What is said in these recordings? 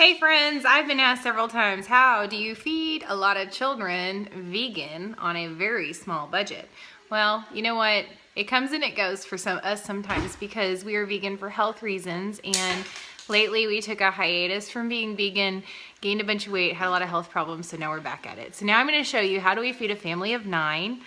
Hey friends, I've been asked several times, how do you feed a lot of children vegan on a very small budget? Well, you know what? It comes and it goes for us sometimes because we are vegan for health reasons, and lately we took a hiatus from being vegan, gained a bunch of weight, had a lot of health problems, so now we're back at it. So now I'm going to show you how do we feed a family of 9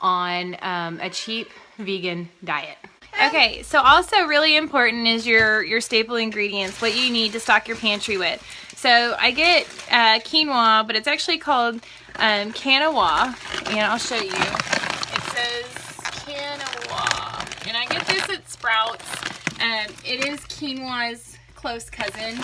on a cheap vegan diet. Okay, so also really important is your staple ingredients, what you need to stock your pantry with. So I get quinoa, but it's actually called Canawa, and I'll show you. It says Canawa, and I get this at Sprouts. It is quinoa's close cousin,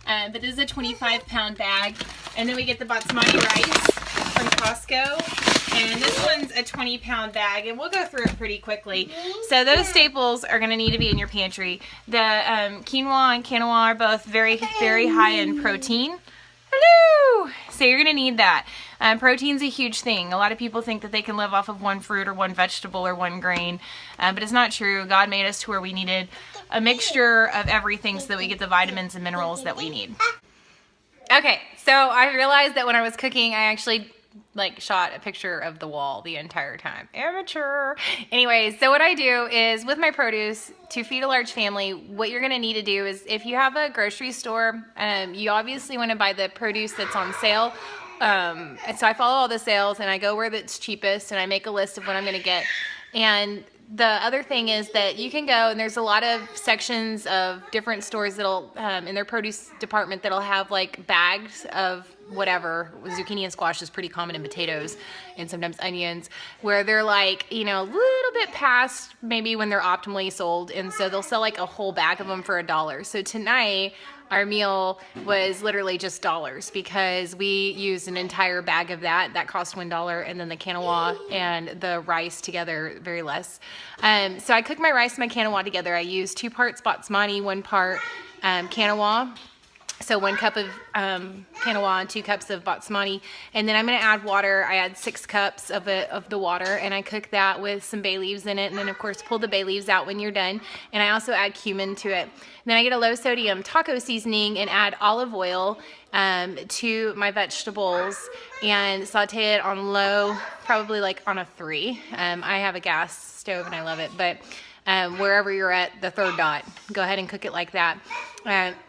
but it is a 25-pound bag. And then we get the basmati rice from Costco. And this one's a 20-pound bag, and we'll go through it pretty quickly. So those staples are going to need to be in your pantry. The quinoa and quinoa are both very, very high in protein. Hello! So you're going to need that. Protein's a huge thing. A lot of people think that they can live off of one fruit or one vegetable or one grain, but it's not true. God made us to where we needed a mixture of everything so that we get the vitamins and minerals that we need. Okay, so I realized that when I was cooking, I actually shot a picture of the wall the entire time. Amateur. Anyways, so what I do is with my produce to feed a large family, what you're gonna need to do is if you have a grocery store, you obviously want to buy the produce that's on sale. And so I follow all the sales and I go where it's cheapest and I make a list of what I'm gonna get. And the other thing is that you can go, and there's a lot of sections of different stores that'll, in their produce department, that'll have like bags of whatever. Zucchini and squash is pretty common in potatoes, and sometimes onions, where they're like, you know, a little bit past maybe when they're optimally sold, and so they'll sell like a whole bag of them for $1. So tonight, our meal was literally just dollars because we used an entire bag of that. That cost $1, and then the quinoa and the rice together, very less. So I cooked my rice and my quinoa together. I used 2 parts basmati, 1 part quinoa. So 1 cup of quinoa and 2 cups of basmati. And then I'm going to add water. I add 6 cups of the water, and I cook that with some bay leaves in it. And then, of course, pull the bay leaves out when you're done. And I also add cumin to it. And then I get a low-sodium taco seasoning and add olive oil to my vegetables and saute it on low, probably like on a 3. I have a gas stove and I love it, but wherever you're at, the 3rd dot, go ahead and cook it like that.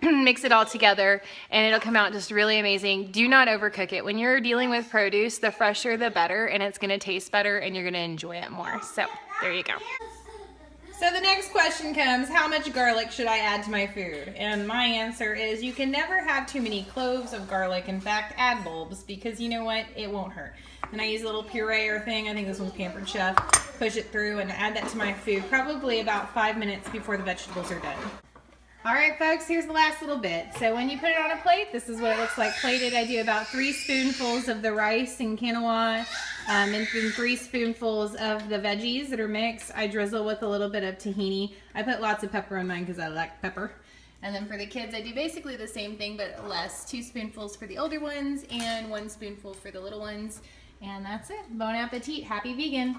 Mix it all together and it'll come out just really amazing. Do not overcook it. When you're dealing with produce, the fresher the better, and it's going to taste better and you're going to enjoy it more. So there you go. So the next question comes, how much garlic should I add to my food? And my answer is you can never have too many cloves of garlic. In fact, add bulbs, because you know what? It won't hurt. And I use a little pureer thing. I think this one's Pampered Chef. Push it through and add that to my food probably about 5 minutes before the vegetables are done. All right, folks, here's the last little bit. So when you put it on a plate, this is what it looks like plated. I do about 3 spoonfuls of the rice and quinoa, and then 3 spoonfuls of the veggies that are mixed. I drizzle with a little bit of tahini. I put lots of pepper on mine because I like pepper. And then for the kids, I do basically the same thing, but less. 2 spoonfuls for the older ones and 1 spoonful for the little ones. And that's it. Bon appetit. Happy vegan.